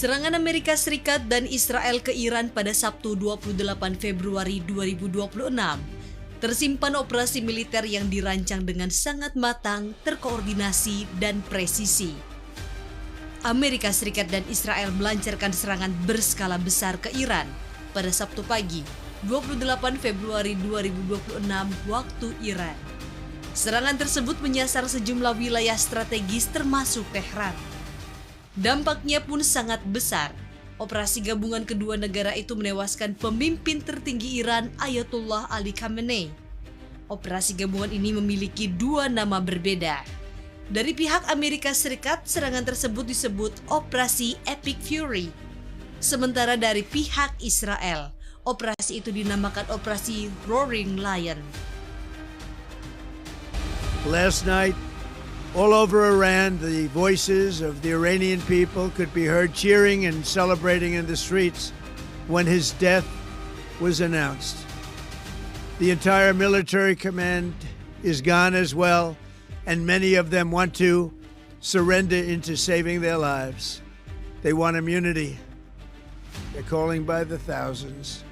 Serangan Amerika Serikat dan Israel ke Iran pada Sabtu 28 Februari 2026 tersimpan operasi militer yang dirancang dengan sangat matang, terkoordinasi, dan presisi. Amerika Serikat dan Israel melancarkan serangan berskala besar ke Iran pada Sabtu pagi 28 Februari 2026 waktu Iran. Serangan tersebut menyasar sejumlah wilayah strategis termasuk Tehran. Dampaknya pun sangat besar. Operasi gabungan kedua negara itu menewaskan pemimpin tertinggi Iran Ayatollah Ali Khamenei. Operasi gabungan ini memiliki dua nama berbeda. Dari pihak Amerika Serikat, serangan tersebut disebut Operasi Epic Fury. Sementara dari pihak Israel, operasi itu dinamakan Operasi Roaring Lion. Last night, all over Iran, the voices of the Iranian people could be heard cheering and celebrating in the streets when his death was announced. The entire military command is gone as well, and many of them want to surrender into saving their lives. They want immunity. They're calling by the thousands.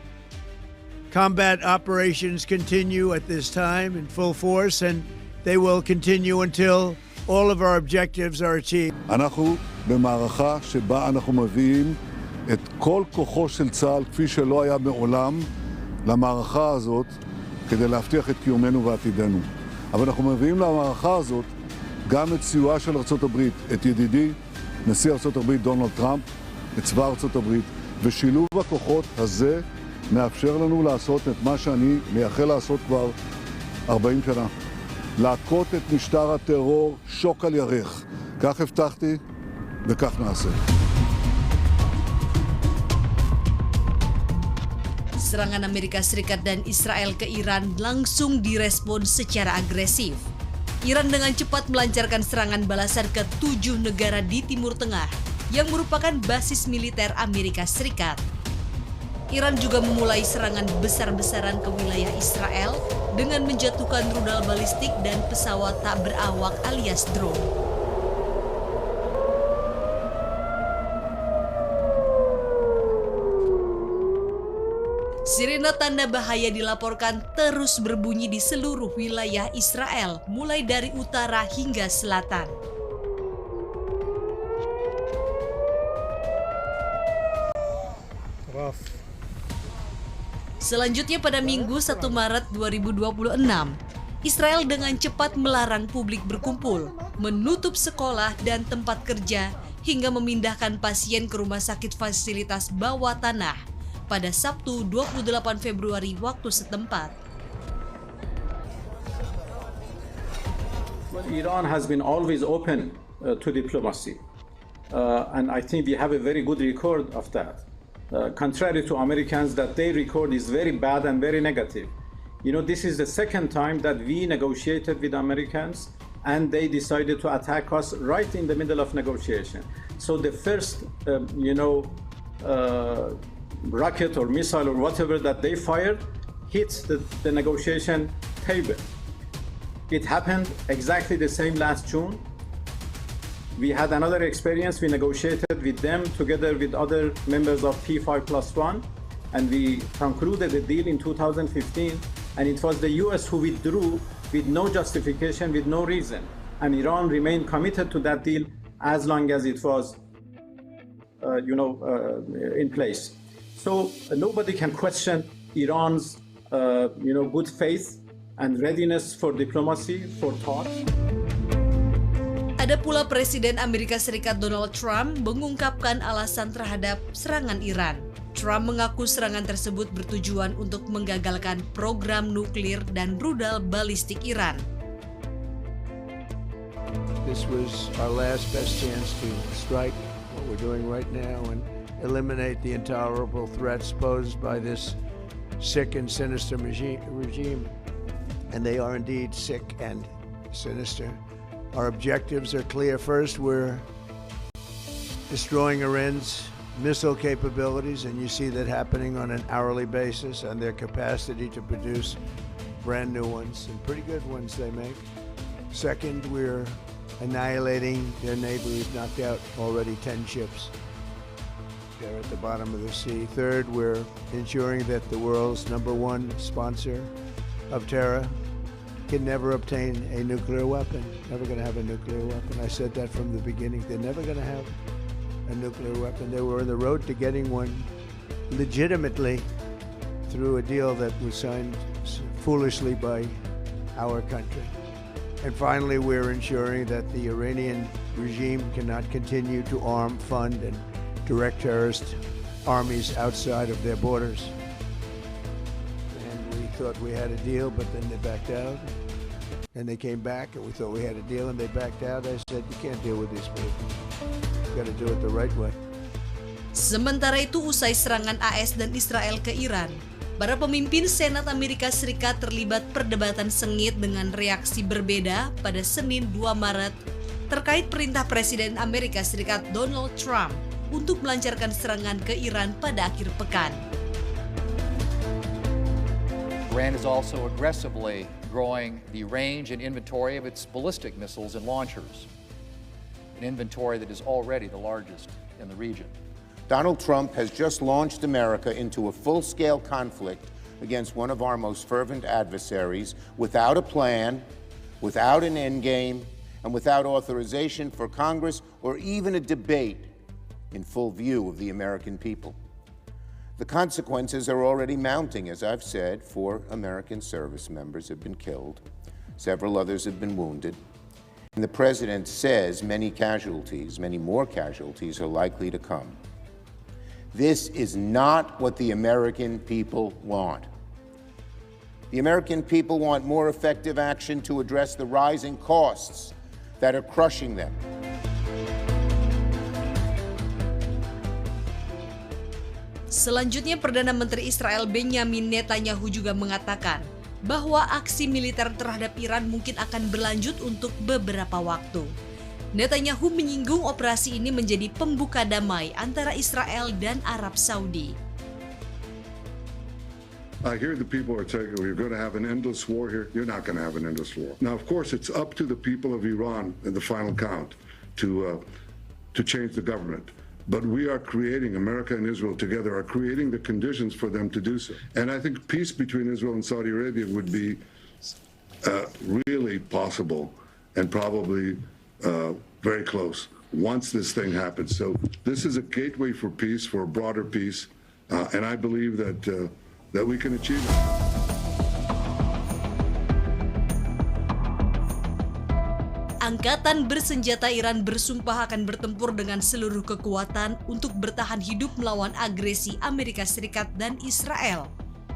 Combat operations continue at this time in full force, and they will continue until all of our objectives are achieved. אנחנו במערכה שבה אנחנו מביאים את כל כוחו של צה"ל כפי שלא היה מעולם למערכה הזאת כדי להבטיח את קיומנו ועתידנו. אבל אנחנו מביאים למערכה הזאת גם את סיועה של ארצות הברית, את ידידי נשיא ארצות הברית דונלד טראמפ, את צבא ארצות הברית, ושילוב הכוחות הזה מאפשר לנו לעשות את מה שאני מייחל לעשות כבר 40 שנה. להכות את משטר הטרור שוק על ירך. כך הבטחתי וכך נעשה. Serangan Amerika Serikat dan Israel ke Iran langsung direspon secara agresif. Iran dengan cepat melancarkan serangan balasan ke 7 negara di Timur Tengah yang merupakan basis militer Amerika Serikat. Iran juga memulai serangan besar-besaran ke wilayah Israel dengan menjatuhkan rudal balistik dan pesawat tak berawak alias drone. Sirena tanda bahaya dilaporkan terus berbunyi di seluruh wilayah Israel, mulai dari utara hingga selatan. Selanjutnya pada Minggu 1 Maret 2026, Israel dengan cepat melarang publik berkumpul, menutup sekolah dan tempat kerja, hingga memindahkan pasien ke rumah sakit fasilitas bawah tanah pada Sabtu 28 Februari waktu setempat. Well, Iran has been always open to diplomacy, and I think we have a very good record of that. Contrary to Americans, that their record is very bad and very negative. You know, this is the second time that we negotiated with Americans and they decided to attack us right in the middle of negotiation. So the first, rocket or missile or whatever that they fired hit the negotiation table. It happened exactly the same last June. We had another experience. We negotiated with them together with other members of P5+1, and we concluded a deal in 2015, and it was the US who withdrew with no justification, with no reason, and Iran remained committed to that deal as long as it was in place. So nobody can question Iran's good faith and readiness for diplomacy, for talks. Ada pula Presiden Amerika Serikat Donald Trump mengungkapkan alasan terhadap serangan Iran. Trump mengaku serangan tersebut bertujuan untuk menggagalkan program nuklir dan rudal balistik Iran. This was our last best chance to strike what we're doing right now and eliminate the intolerable threats posed by this sick and sinister regime. And they are indeed sick and sinister. Our objectives are clear. First, we're destroying Iran's missile capabilities, and you see that happening on an hourly basis, and their capacity to produce brand new ones, and pretty good ones they make. Second, we're annihilating their neighbor. We've knocked out already 10 ships. They're at the bottom of the sea. Third, we're ensuring that the world's number one sponsor of terror can never obtain a nuclear weapon. Never going to have a nuclear weapon. I said that from the beginning. They're never going to have a nuclear weapon. They were on the road to getting one legitimately through a deal that was signed foolishly by our country. And finally, we're ensuring that the Iranian regime cannot continue to arm, fund, and direct terrorist armies outside of their borders. And we thought we had a deal, but then they backed out. And they came back, and we thought we had a deal, and they backed out. I said, you can't deal with these people. You got to do it the right way. Sementara itu, usai serangan AS dan Israel ke Iran, para pemimpin Senat Amerika Serikat terlibat perdebatan sengit dengan reaksi berbeda pada Senin 2 Maret terkait perintah Presiden Amerika Serikat Donald Trump untuk melancarkan serangan ke Iran pada akhir pekan. Iran is also aggressively growing the range and inventory of its ballistic missiles and launchers, an inventory that is already the largest in the region. Donald Trump has just launched America into a full-scale conflict against one of our most fervent adversaries without a plan, without an endgame, and without authorization for Congress or even a debate in full view of the American people. The consequences are already mounting, as I've said. 4 American service members have been killed. Several others have been wounded. And the president says many more casualties are likely to come. This is not what the American people want. The American people want more effective action to address the rising costs that are crushing them. Selanjutnya, Perdana Menteri Israel Benjamin Netanyahu juga mengatakan bahwa aksi militer terhadap Iran mungkin akan berlanjut untuk beberapa waktu. Netanyahu menyinggung operasi ini menjadi pembuka damai antara Israel dan Arab Saudi. I hear the people are saying we're going to have an endless war here. You're not going to have an endless war. Now, of course, it's up to the people of Iran in the final count to change the government. But we are creating, America and Israel together are creating the conditions for them to do so. And I think peace between Israel and Saudi Arabia would be really possible and probably very close once this thing happens. So this is a gateway for peace, for a broader peace, and I believe that we can achieve it. Angkatan bersenjata Iran bersumpah akan bertempur dengan seluruh kekuatan untuk bertahan hidup melawan agresi Amerika Serikat dan Israel.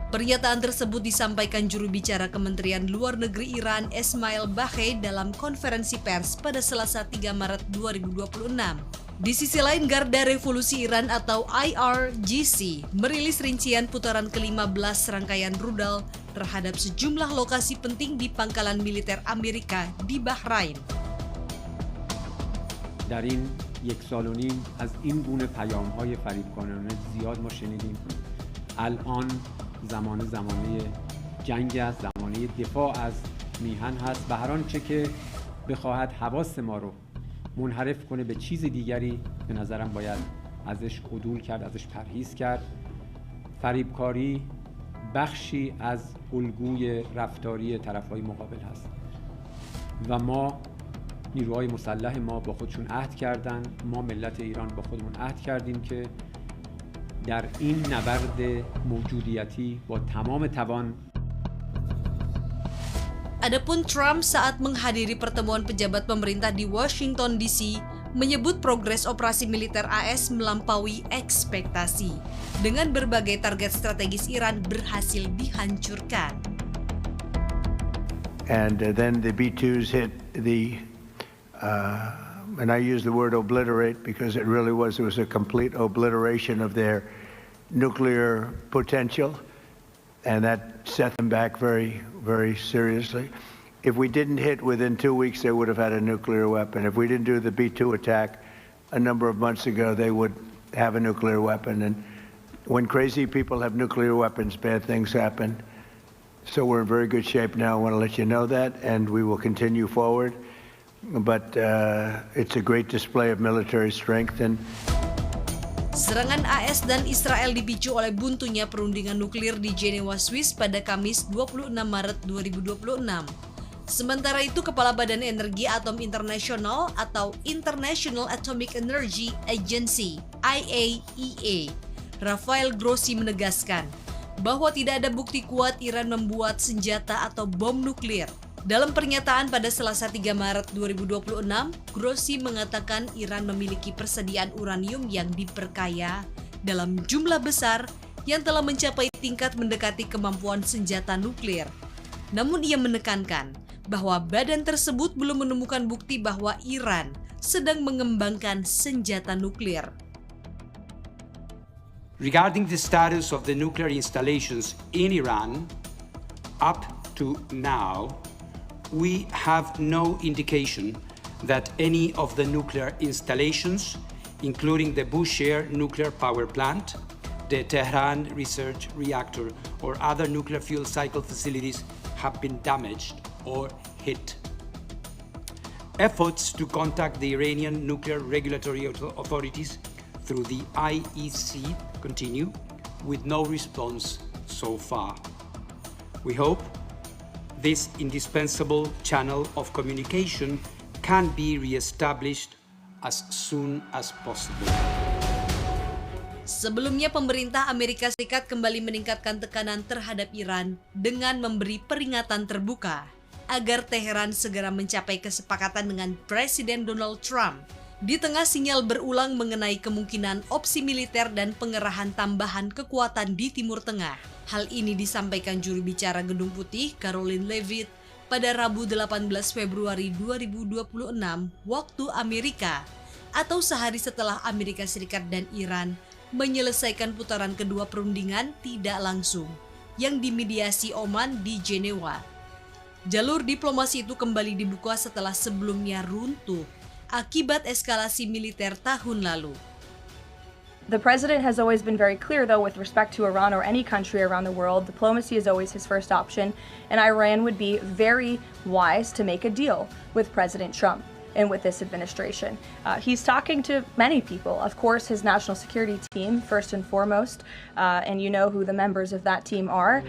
Pernyataan tersebut disampaikan juru bicara Kementerian Luar Negeri Iran Esmail Baghei dalam konferensi pers pada Selasa 3 Maret 2026. Di sisi lain, Garda Revolusi Iran atau IRGC merilis rincian putaran ke-15 rangkaian rudal terhadap sejumlah lokasi penting di pangkalan militer Amerika di Bahrain. در این 1.5 سال از این گونه پیام‌های فریبکارانه زیاد ما شنیدیم. الان زمانه جنگ است، زمانه دفاع از میهن هست و هر آنچه که بخواهد حواس ما رو منحرف کنه به چیز دیگری به نظرم باید ازش عدول کرد، ازش پرهیز کرد. فریبکاری بخشی از الگوی رفتاری طرف‌های مقابل هست و ما نیروهای مسلح ما با خودشون عهد کردن، ما ملت ایران با خودمون عهد کردیم که در این نبرد موجودیتی با تمام توان. Adapun Trump saat menghadiri pertemuan pejabat pemerintah di Washington DC menyebut progres operasi militer AS melampaui ekspektasi dengan berbagai target strategis Iran berhasil dihancurkan. And then the B-2s hit the, and I use the word obliterate because it really was a complete obliteration of their nuclear potential, and that set them back very, very seriously. If we didn't hit within 2 weeks, they would have had a nuclear weapon. If we didn't do the B-2 attack a number of months ago, they would have a nuclear weapon. And when crazy people have nuclear weapons, bad things happen. So we're in very good shape now. I want to let you know that, and we will continue forward. But it's a great display of military strength. And Serangan AS dan Israel dipicu oleh buntunya perundingan nuklir di Jenewa, Swiss pada Kamis 26 Maret 2026. Sementara itu, Kepala Badan Energi Atom Internasional atau International Atomic Energy Agency (IAEA), Rafael Grossi menegaskan bahwa tidak ada bukti kuat Iran membuat senjata atau bom nuklir. Dalam pernyataan pada Selasa 3 Maret 2026, Grossi mengatakan Iran memiliki persediaan uranium yang diperkaya dalam jumlah besar yang telah mencapai tingkat mendekati kemampuan senjata nuklir. Namun ia menekankan bahwa badan tersebut belum menemukan bukti bahwa Iran sedang mengembangkan senjata nuklir. Regarding the status of the nuclear installations in Iran, up to now, we have no indication that any of the nuclear installations, including the Bushehr nuclear power plant, the Tehran research reactor, or other nuclear fuel cycle facilities have been damaged or hit. Efforts to contact the Iranian nuclear regulatory authorities through the IEC continue with no response so far. We hope this indispensable channel of communication can be re-established as soon as possible. Sebelumnya, pemerintah Amerika Serikat kembali meningkatkan tekanan terhadap Iran dengan memberi peringatan terbuka agar Teheran segera mencapai kesepakatan dengan Presiden Donald Trump di tengah sinyal berulang mengenai kemungkinan opsi militer dan pengerahan tambahan kekuatan di Timur Tengah. Hal ini disampaikan juru bicara Gedung Putih Caroline Leavitt pada Rabu 18 Februari 2026 waktu Amerika, atau sehari setelah Amerika Serikat dan Iran menyelesaikan putaran kedua perundingan tidak langsung yang dimediasi Oman di Jenewa. Jalur diplomasi itu kembali dibuka setelah sebelumnya runtuh akibat eskalasi militer tahun lalu. The president has always been very clear, though, with respect to Iran or any country around the world, diplomacy is always his first option, and Iran would be very wise to make a deal with President Trump and with this administration. He's talking to many people, of course, his national security team, first and foremost, and you know who the members of that team are.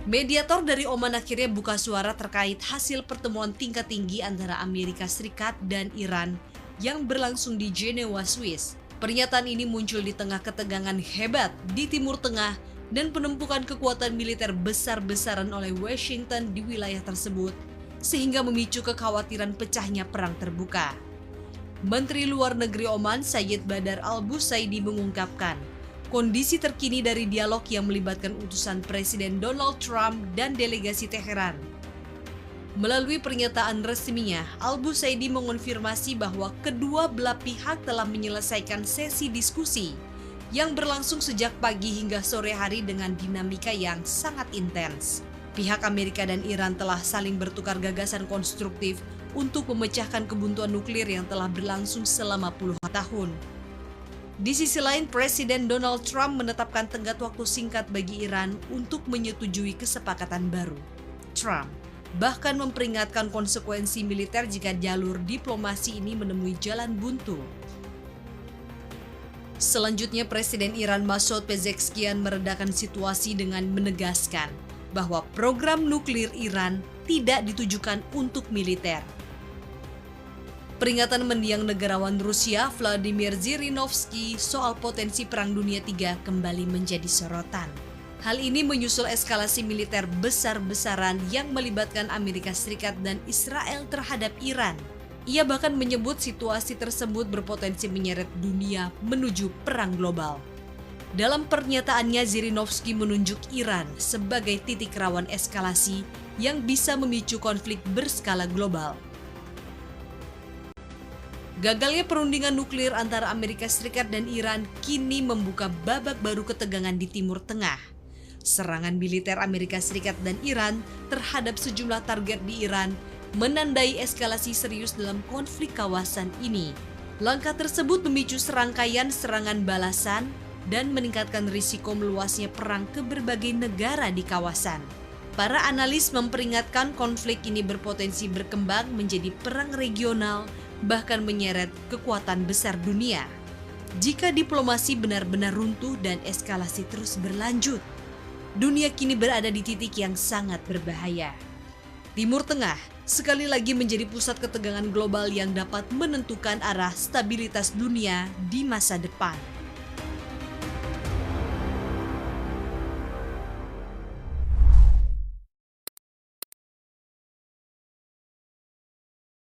Mediator dari Oman akhirnya buka suara terkait hasil pertemuan tingkat tinggi antara Amerika Serikat dan Iran yang berlangsung di Jenewa, Swiss. Pernyataan ini muncul di tengah ketegangan hebat di Timur Tengah dan penumpukan kekuatan militer besar-besaran oleh Washington di wilayah tersebut, sehingga memicu kekhawatiran pecahnya perang terbuka. Menteri Luar Negeri Oman, Sayyid Badar Al-Busaidi, mengungkapkan kondisi terkini dari dialog yang melibatkan utusan Presiden Donald Trump dan delegasi Teheran. Melalui pernyataan resminya, Al-Busaidi mengonfirmasi bahwa kedua belah pihak telah menyelesaikan sesi diskusi yang berlangsung sejak pagi hingga sore hari dengan dinamika yang sangat intens. Pihak Amerika dan Iran telah saling bertukar gagasan konstruktif untuk memecahkan kebuntuan nuklir yang telah berlangsung selama puluhan tahun. Di sisi lain, Presiden Donald Trump menetapkan tenggat waktu singkat bagi Iran untuk menyetujui kesepakatan baru. Trump bahkan memperingatkan konsekuensi militer jika jalur diplomasi ini menemui jalan buntu. Selanjutnya, Presiden Iran Masoud Pezeshkian meredakan situasi dengan menegaskan bahwa program nuklir Iran tidak ditujukan untuk militer. Peringatan mendiang negarawan Rusia Vladimir Zhirinovsky soal potensi Perang Dunia III kembali menjadi sorotan. Hal ini menyusul eskalasi militer besar-besaran yang melibatkan Amerika Serikat dan Israel terhadap Iran. Ia bahkan menyebut situasi tersebut berpotensi menyeret dunia menuju perang global. Dalam pernyataannya, Zhirinovsky menunjuk Iran sebagai titik rawan eskalasi yang bisa memicu konflik berskala global. Gagalnya perundingan nuklir antara Amerika Serikat dan Iran kini membuka babak baru ketegangan di Timur Tengah. Serangan militer Amerika Serikat dan Iran terhadap sejumlah target di Iran menandai eskalasi serius dalam konflik kawasan ini. Langkah tersebut memicu serangkaian serangan balasan dan meningkatkan risiko meluasnya perang ke berbagai negara di kawasan. Para analis memperingatkan konflik ini berpotensi berkembang menjadi perang regional, bahkan menyeret kekuatan besar dunia. Jika diplomasi benar-benar runtuh dan eskalasi terus berlanjut, dunia kini berada di titik yang sangat berbahaya. Timur Tengah sekali lagi menjadi pusat ketegangan global yang dapat menentukan arah stabilitas dunia di masa depan.